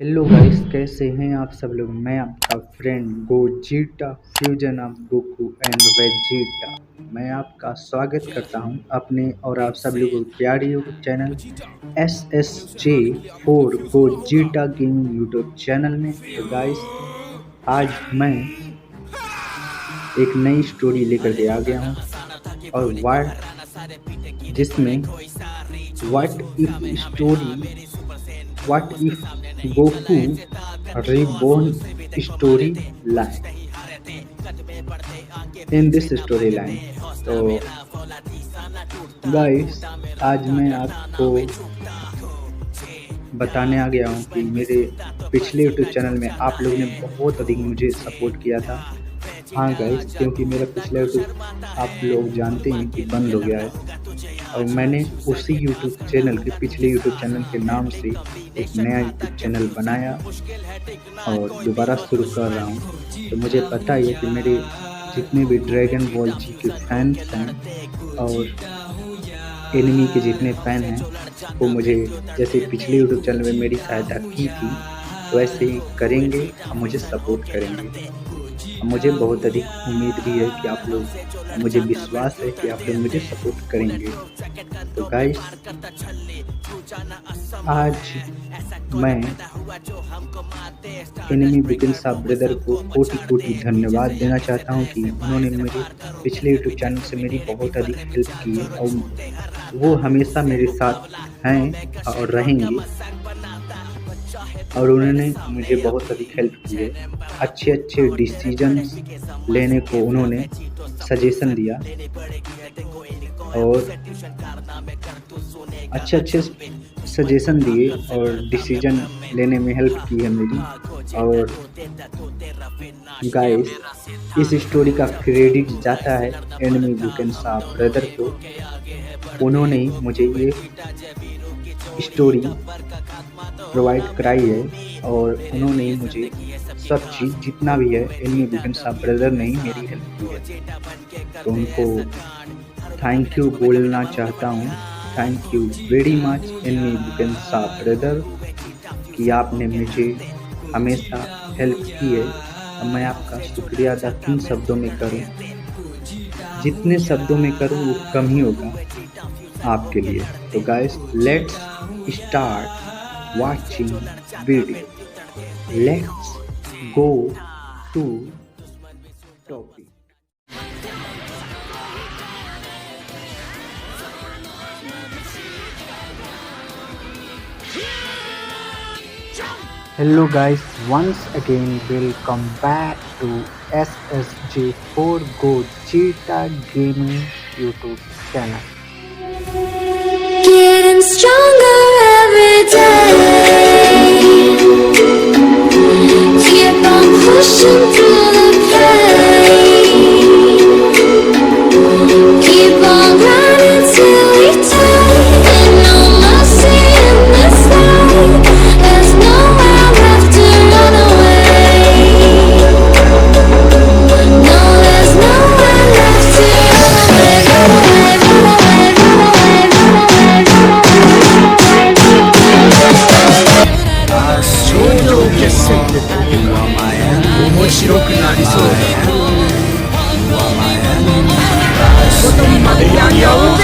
Hello guys, कैसे हैं आप सब लोग। मैं आपका friend Gogeta fusion of Goku and Vegeta. मैं आपका स्वागत करता हूं अपने और आप सब लोगों के प्यारे YouTube channel SSJ4 Gogeta gaming YouTube channel में। तो गाइस, आज मैं एक नई स्टोरी लेकर के आ गया हूं और जिसमें what if story, what if Goku reborn storyline in this storyline। तो गाइस, आज मैं आपको बताने आ गया हूँ कि मेरे पिछले यूट्यूब चैनल में आप लोगों ने बहुत अधिक मुझे सपोर्ट किया था। हाँ गाइस, क्योंकि मेरा पिछला यूट्यूब आप लोग जानते हैं कि बंद हो गया है और मैंने उसी यूट्यूब चैनल के पिछले यूट्यूब चैनल के नाम से एक नया यूट्यूब चैनल बनाया और दोबारा शुरू कर रहा हूँ। तो मुझे पता है कि मेरे जितने भी ड्रैगन बॉल जी के फैंस हैं और एनिमी के जितने फैन हैं वो मुझे जैसे पिछले यूट्यूब चैनल में मेरी सहायता की थी वैसे ही करेंगे और मुझे सपोर्ट करेंगे। मुझे बहुत अधिक उम्मीद भी है कि आप लोग, मुझे विश्वास है कि आप लोग मुझे सपोर्ट करेंगे। तो गाइस, आज मैं एनिमी बिपिन साहब ब्रदर को कोटि कोटि धन्यवाद देना चाहता हूं कि उन्होंने मेरे पिछले यूट्यूब चैनल से मेरी बहुत अधिक हेल्प की है और वो हमेशा मेरे साथ हैं और रहेंगे और उन्होंने मुझे बहुत अधिक हेल्प की है। अच्छे अच्छे डिसीजंस लेने को उन्होंने सजेशन दिया और अच्छे अच्छे सजेशन दिए और डिसीजन लेने में हेल्प की है मेरी। और गाइस, इस स्टोरी का क्रेडिट जाता है एनिमी बिपिन साहब ब्रदर को। उन्होंने ही मुझे ये स्टोरी प्रोवाइड कराई है और उन्होंने ही मुझे सब चीज़ जितना भी है एनिमी बिपिन साहब ब्रदर ने ही मेरी हेल्प की है। तो उनको थैंक यू बोलना चाहता हूँ। Thank you very much enemy Bipin साहब ब्रदर कि आपने मुझे हमेशा हेल्प की है और मैं आपका शुक्रिया अदा किन शब्दों में करूं। जितने शब्दों में करूं वो कम ही होगा आपके लिए। तो guys, let's start watching video. Let's go to topic. Hello guys, once again welcome back to SSJ4 Gogeta Gaming YouTube channel. Getting stronger every day. Keep on pushing through the pain. Keep on grinding till we die. And no mercy in this life. There's nowhere left to run away. No, there's nowhere left to run away. Run away, run away, run away, run away, run away, run away. 頂上決戦って面白くなりそうだ。外にまでやり合おうぜ。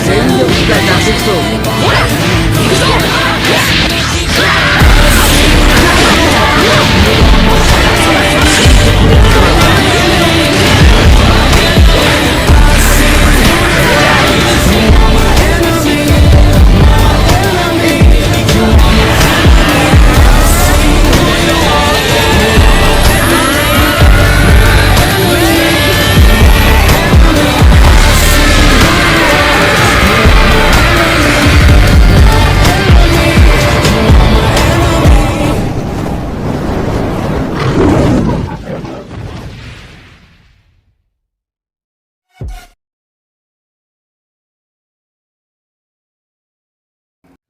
全力が出せそう。ほら行くぞ。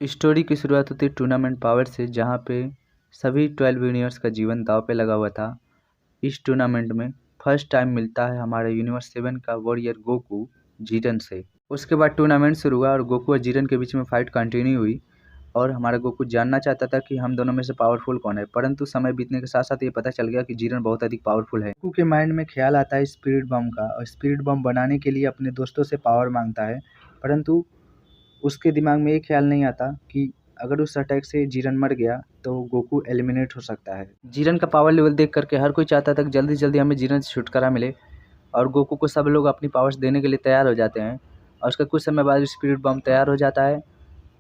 story की शुरुआत होती है tournament power से, जहां पे सभी 12 veneers का जीवन दांव पे लगा हुआ था। इस टूर्नामेंट में फर्स्ट टाइम मिलता है हमारे यूनिवर्स 7 का वॉरियर गोकू जीरन से। उसके बाद टूर्नामेंट शुरू हुआ और गोकू और जीरन के बीच में फाइट कंटिन्यू हुई और हमारा गोकू जानना चाहता था कि हम दोनों में से पावरफुल कौन है, परंतु समय बीतने के साथ साथ ये पता चल गया कि जीरन बहुत अधिक पावरफुल है। गोकू के माइंड में ख्याल आता है स्पिरिट बम का, और स्पिरिट बम बनाने के लिए अपने दोस्तों से पावर मांगता है, परंतु उसके दिमाग में ये ख्याल नहीं आता कि अगर उस अटैक से जीरन मर गया तो गोकू एलिमिनेट हो सकता है। जीरन का पावर लेवल देख करके हर कोई चाहता था कि जल्दी से जल्दी हमें जीरन से छुटकारा मिले, और गोकू को सब लोग अपनी पावर्स देने के लिए तैयार हो जाते हैं। और उसका कुछ समय बाद स्पिरिट बम तैयार हो जाता है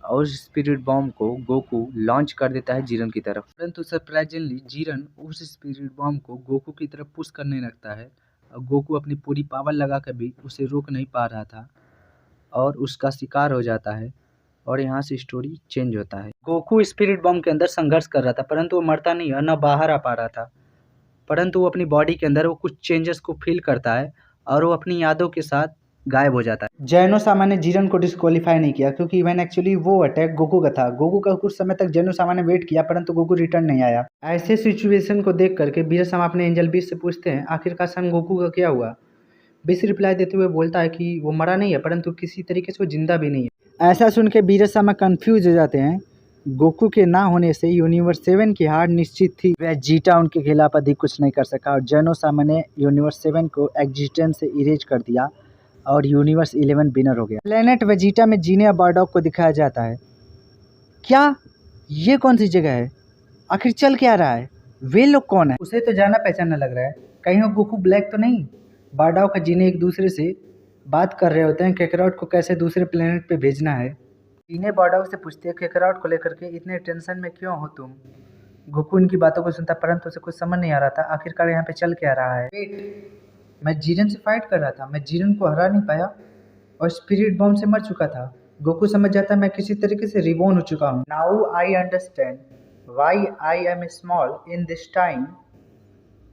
और उस स्पिरिट बम को गोकू लॉन्च कर देता है जीरन की तरफ। परंतु सरप्राइजिंगली जीरन उस स्पिरिट बम को गोकू की तरफ पुश करने लगता है, और गोकू अपनी पूरी पावर लगा कर भी उसे रोक नहीं पा रहा था और उसका शिकार हो जाता है, और यहाँ से स्टोरी चेंज होता है। गोकू स्पिरिट बम के अंदर संघर्ष कर रहा था, परंतु वो मरता नहीं है, न बाहर आ पा रहा था, परंतु वो अपनी बॉडी के अंदर वो कुछ चेंजेस को फील करता है और वो अपनी यादों के साथ गायब हो जाता है। जैनो सामा ने जीरन को डिस्क्वालीफाई नहीं किया, क्योंकि इवन एक्चुअली वो अटैक गोकू का था। गोकू का कुछ समय तक जैनो सामा ने वेट किया, परंतु गोकू रिटर्न नहीं आया। ऐसे सिचुएशन को देख करके बीरस सामा अपने एंजल बीस से पूछते हैं आखिरकार सन गोकू का क्या हुआ। बीस रिप्लाई देते हुए बोलता है कि वो मरा नहीं है, परंतु किसी तरीके से वो जिंदा भी नहीं है। ऐसा सुन के बीरस सामा कंफ्यूज हो जाते हैं। गोकू के ना होने से यूनिवर्स 7 की हार निश्चित थी। वेजिटा उनके खिलाफ अधिक कुछ नहीं कर सका, और जैनो सामा ने यूनिवर्स 7 को एग्जिस्टेंस से इरेज कर दिया और यूनिवर्स 11 विनर हो गया। प्लेनेट वेजिटा में जीने और बारडॉग को दिखाया जाता है। क्या ये कौन सी जगह है? आखिर चल क्या रहा है? वे लोग कौन है? उसे तो जाना पहचाना लग रहा है, कहीं वो गोकू ब्लैक तो नहीं। बारडॉग का जीने एक दूसरे से बात कर रहे होते हैं केकरॉट को कैसे दूसरे प्लेनेट पे भेजना है। जीने बारडॉग से पूछते हैं केकरॉट को लेकर के इतने टेंशन में क्यों हो तुम। गोकू इनकी बातों को सुनता, परंतु उसे कुछ समझ नहीं आ रहा था आखिरकार यहाँ पे चल क्या रहा है। मैं जीरन से फाइट कर रहा था, मैं जीरन को हरा नहीं पाया और स्पिरिट बॉम्ब से मर चुका था। गोकू समझ जाता है मैं किसी तरीके से रिबॉर्न हो चुका हूँ। Now I understand why I am small in this time.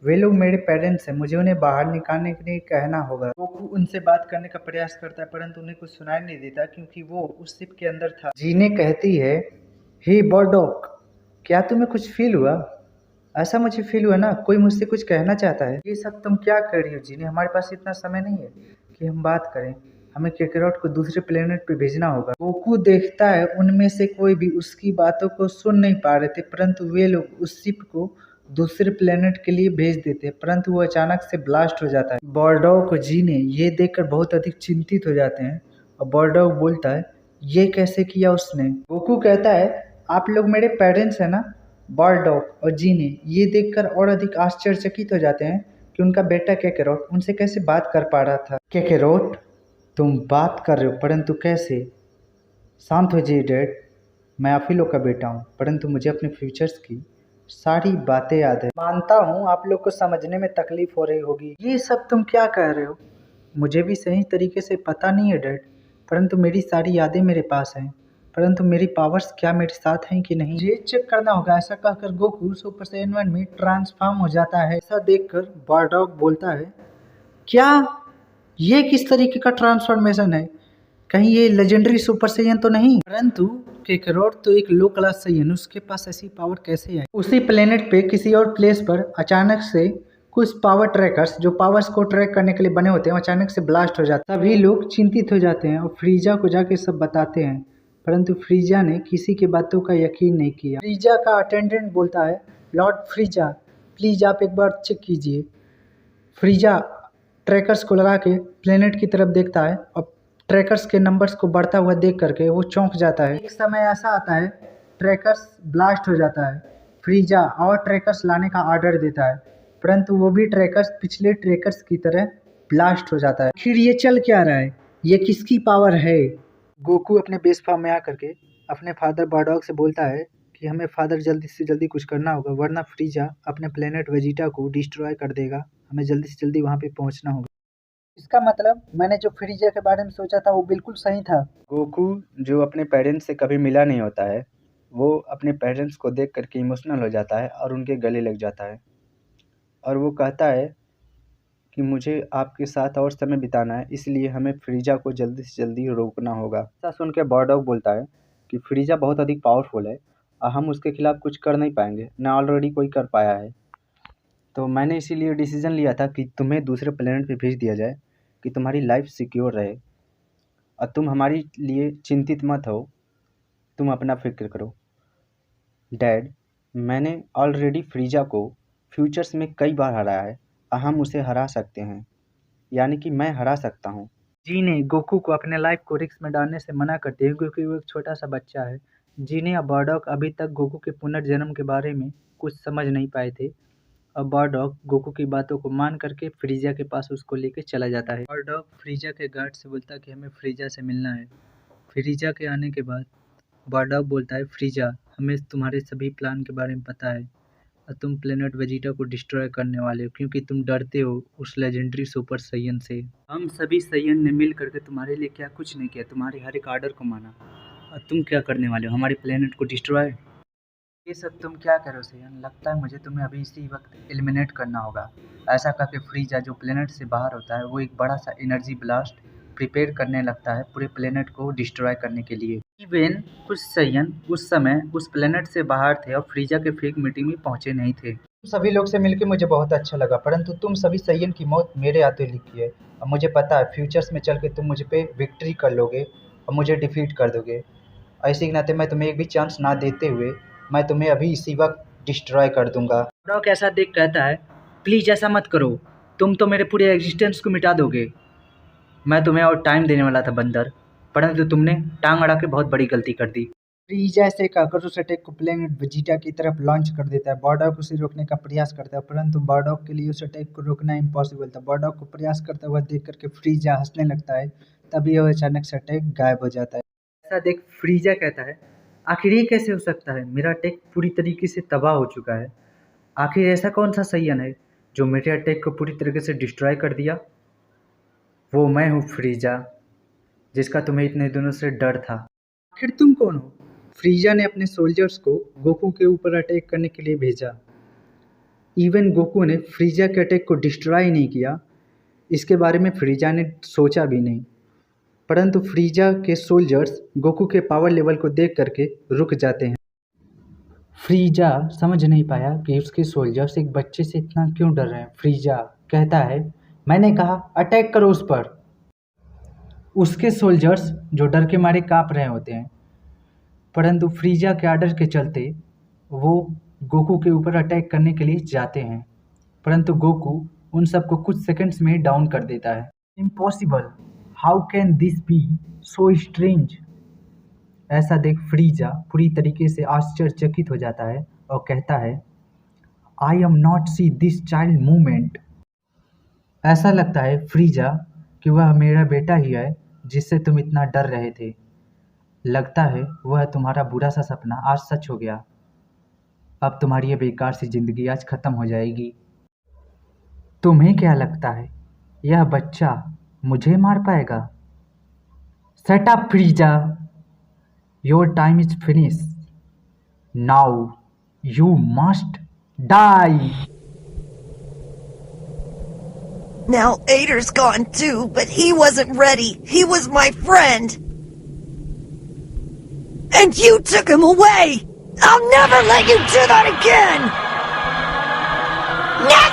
वे लोग मेरे पेरेंट्स हैं, मुझे उन्हें बाहर निकालने के लिए कहना होगा। गोकू उनसे बात करने का प्रयास करता है, परंतु उन्हें कुछ सुनाई नहीं देता क्योंकि वो उस शिप के अंदर था। जीने कहती है हे बारडॉग, क्या तुम्हें कुछ फील हुआ? ऐसा मुझे फील हुआ ना, कोई मुझसे कुछ कहना चाहता है। ये सब तुम क्या कर रही हो जीने? हमारे पास इतना समय नहीं है कि हम बात करें, हमें केकरॉट को दूसरे प्लेनेट पे भेजना होगा। गोकू देखता है उनमें से कोई भी उसकी बातों को सुन नहीं पा रहे थे, परंतु वे लोग उस शिप को दूसरे प्लेनेट के लिए भेज देते, परंतु वो अचानक से ब्लास्ट हो जाता है। बारडॉग को जीने ये देखकर बहुत अधिक चिंतित हो जाते हैं, और बारडॉग बोलता है ये कैसे किया उसने? गोकू कहता है आप लोग मेरे पेरेंट्स हैं ना। बारडॉग और जीने ये देखकर और अधिक आश्चर्यचकित हो जाते हैं कि उनका बेटा केकरॉट उनसे कैसे बात कर पा रहा था। केकरॉट तुम बात कर रहे हो, परंतु कैसे? शांत हो जाइए डैड, मैं आप ही लोग का बेटा हूँ, परंतु मुझे अपने फ्यूचर्स की सारी बातें याद है। मानता हूँ आप लोग को समझने में तकलीफ हो रही होगी। ये सब तुम क्या कह रहे हो? मुझे भी सही तरीके से पता नहीं है डैड, परंतु मेरी सारी यादें मेरे पास हैं, परंतु मेरी पावर्स क्या मेरे साथ हैं कि नहीं ये चेक करना होगा। ऐसा कहकर गोकू सुपर साइयन 1 में ट्रांसफॉर्म हो जाता है। ऐसा देखकर बारडॉग बोलता है क्या ये किस तरीके का ट्रांसफॉर्मेशन है? कहीं ये लेजेंडरी सुपर साइयन तो नहीं? परंतु केकरॉट तो एक लो क्लास साइयन, उसके पास ऐसी पावर कैसे आई? उसी प्लेनेट पे किसी और प्लेस पर अचानक से कुछ पावर ट्रैकर्स जो पावर्स को ट्रैक करने के लिए बने होते हैं अचानक से ब्लास्ट हो जाते हैं। सभी लोग चिंतित हो जाते हैं और फ्रीजा को जाके सब बताते हैं, परंतु फ्रीजा ने किसी की बातों का यकीन नहीं किया। फ्रीजा का अटेंडेंट बोलता है लॉर्ड फ्रीजा प्लीज आप एक बार चेक कीजिए। फ्रीजा ट्रैकर्स को लगा के प्लेनेट की तरफ देखता है और ट्रैकर्स के नंबर्स को बढ़ता हुआ देख करके वो चौंक जाता है। एक समय ऐसा आता है ट्रैकर्स ब्लास्ट हो जाता है। फ्रीजा और ट्रैकर्स लाने का ऑर्डर देता है, परंतु वो भी ट्रैकर्स पिछले ट्रैकर्स की तरह ब्लास्ट हो जाता है। फिर ये चल क्या रहा है? ये किसकी पावर है? गोकू अपने बेस फॉर्म में आकर के अपने फादर बारडॉग से बोलता है कि हमें फादर जल्दी से जल्दी कुछ करना होगा, वरना फ्रीजा अपने प्लेनेट वेजिटा को डिस्ट्रॉय कर देगा, हमें जल्दी से जल्दी वहाँ पे पहुँचना होगा। इसका मतलब मैंने जो फ्रीजा के बारे में सोचा था वो बिल्कुल सही था। गोकू जो अपने पेरेंट्स से कभी मिला नहीं होता है, वो अपने पेरेंट्स को देख करके इमोशनल हो जाता है और उनके गले लग जाता है, और वो कहता है कि मुझे आपके साथ और समय बिताना है, इसलिए हमें फ्रीजा को जल्दी से जल्दी रोकना होगा। ऐसा सुन के बारडॉग बोलता है कि फ्रीजा बहुत अधिक पावरफुल है और हम उसके खिलाफ कुछ कर नहीं पाएंगे, ना ऑलरेडी कोई कर पाया है, तो मैंने इसीलिए डिसीजन लिया था कि तुम्हें दूसरे प्लेनेट पे भेज दिया जाए कि तुम्हारी लाइफ सिक्योर रहे, और तुम हमारे लिए चिंतित मत हो, तुम अपना फिक्र करो। डैड, मैंने ऑलरेडी फ्रीजा को फ्यूचर्स में कई बार हराया है। हम उसे हरा सकते हैं, यानी कि मैं हरा सकता हूँ। जीने गोकू को अपने लाइफ को रिस्क में डालने से मना करते हैं क्योंकि वो एक छोटा सा बच्चा है। जीने और बारडॉग अभी तक गोकू के पुनर्जन्म के बारे में कुछ समझ नहीं पाए थे और बारडॉग गोकू की बातों को मान करके फ्रीजा के पास उसको लेके चला जाता है। बारडॉग फ्रीजा के गार्ड से बोलता है कि हमें फ्रीजा से मिलना है। फ्रीजा के आने के बाद बारडॉग बोलता है, फ्रीजा, हमें तुम्हारे सभी प्लान के बारे में पता है और तुम प्लेनेट वेजिटा को डिस्ट्रॉय करने वाले हो क्योंकि तुम डरते हो उस लेजेंडरी सुपर सैयन से। हम सभी सैयन ने मिल करके तुम्हारे लिए क्या कुछ नहीं किया, तुम्हारे हर एक ऑर्डर को माना, और तुम क्या करने वाले हो, हमारे प्लेनेट को डिस्ट्रॉय। ये सब तुम क्या करो सैयन, लगता है मुझे तुम्हें अभी इसी वक्त एलिमिनेट करना होगा। ऐसा करके फ्रीजा जो प्लेनेट से बाहर होता है वो एक बड़ा सा एनर्जी ब्लास्ट प्रिपेयर करने लगता है पूरे प्लेनेट को डिस्ट्रॉय करने के लिए। इवन कुछ सैयन उस समय उस प्लेनेट से बाहर थे और फ्रीजा के फेक मीटिंग में पहुंचे नहीं थे। सभी लोग से मिलकर मुझे बहुत अच्छा लगा, परंतु तुम सभी सैयन की मौत मेरे हाथों लिखी है और मुझे पता है फ्यूचर्स में चल के तुम मुझ पे विक्ट्री कर लोगे और मुझे डिफीट कर दोगे। ऐसे के नाते मैं तुम्हें एक भी चांस ना देते हुए मैं तुम्हें अभी इसी वक्त डिस्ट्रॉय कर दूंगा। रॉक ऐसा देख कहता है, प्लीज ऐसा मत करो, तुम तो मेरे पूरे एग्जिस्टेंस को मिटा दोगे। मैं तुम्हें और टाइम देने वाला था बंदर, परंतु तुमने टांग अड़ा के बहुत बड़ी गलती कर दी। फ्रीजा ऐसे कहकर उस अटैक को प्लेनेट वेजिटा की तरफ लॉन्च कर देता है। बारडॉग उसे रोकने का प्रयास करता है, परंतु बारडॉग के लिए उस अटैक को रोकना इम्पॉसिबल था। बारडॉग को प्रयास करता हुआ देख करके फ्रीजा हंसने लगता है, तभी वह अचानक से अटैक गायब हो जाता है। ऐसा देख फ्रीजा कहता है, आखिर ये कैसे हो सकता है, मेरा अटैक पूरी तरीके से तबाह हो चुका है। आखिर ऐसा कौन सा सैयन है जो मेरे अटैक को पूरी तरीके से डिस्ट्रॉय कर दिया? वो मैं हूँ फ्रीजा, जिसका तुम्हें इतने दिनों से डर था। आखिर तुम कौन हो? फ्रीजा ने अपने सोल्जर्स को गोकू के ऊपर अटैक करने के लिए भेजा। इवन गोकू ने फ्रीजा के अटैक को डिस्ट्रॉय नहीं किया, इसके बारे में फ्रीजा ने सोचा भी नहीं। परंतु फ्रीजा के सोल्जर्स गोकू के पावर लेवल को देख करके रुक जाते हैं। फ्रीजा समझ नहीं पाया कि उसके सोल्जर्स एक बच्चे से इतना क्यों डर रहे हैं। फ्रीजा कहता है, मैंने कहा अटैक करो उस पर। उसके सोल्जर्स जो डर के मारे कांप रहे होते हैं, परंतु फ्रीजा के आर्डर के चलते वो गोकू के ऊपर अटैक करने के लिए जाते हैं, परंतु गोकू उन सबको कुछ सेकंड्स में डाउन कर देता है। Impossible, how can this be so strange. ऐसा देख फ्रीजा पूरी तरीके से आश्चर्यचकित हो जाता है और कहता है, I am not see this child movement. ऐसा लगता है फ्रीजा कि वह मेरा बेटा ही है जिससे तुम इतना डर रहे थे। लगता है वह तुम्हारा बुरा सा सपना आज सच हो गया। अब तुम्हारी ये बेकार सी जिंदगी आज खत्म हो जाएगी। तुम्हें क्या लगता है यह बच्चा मुझे मार पाएगा? Set up Frieza, your time is finish, now you must die. Now Ader's gone too, but he wasn't ready. He was my friend. And you took him away! I'll never let you do that again! No!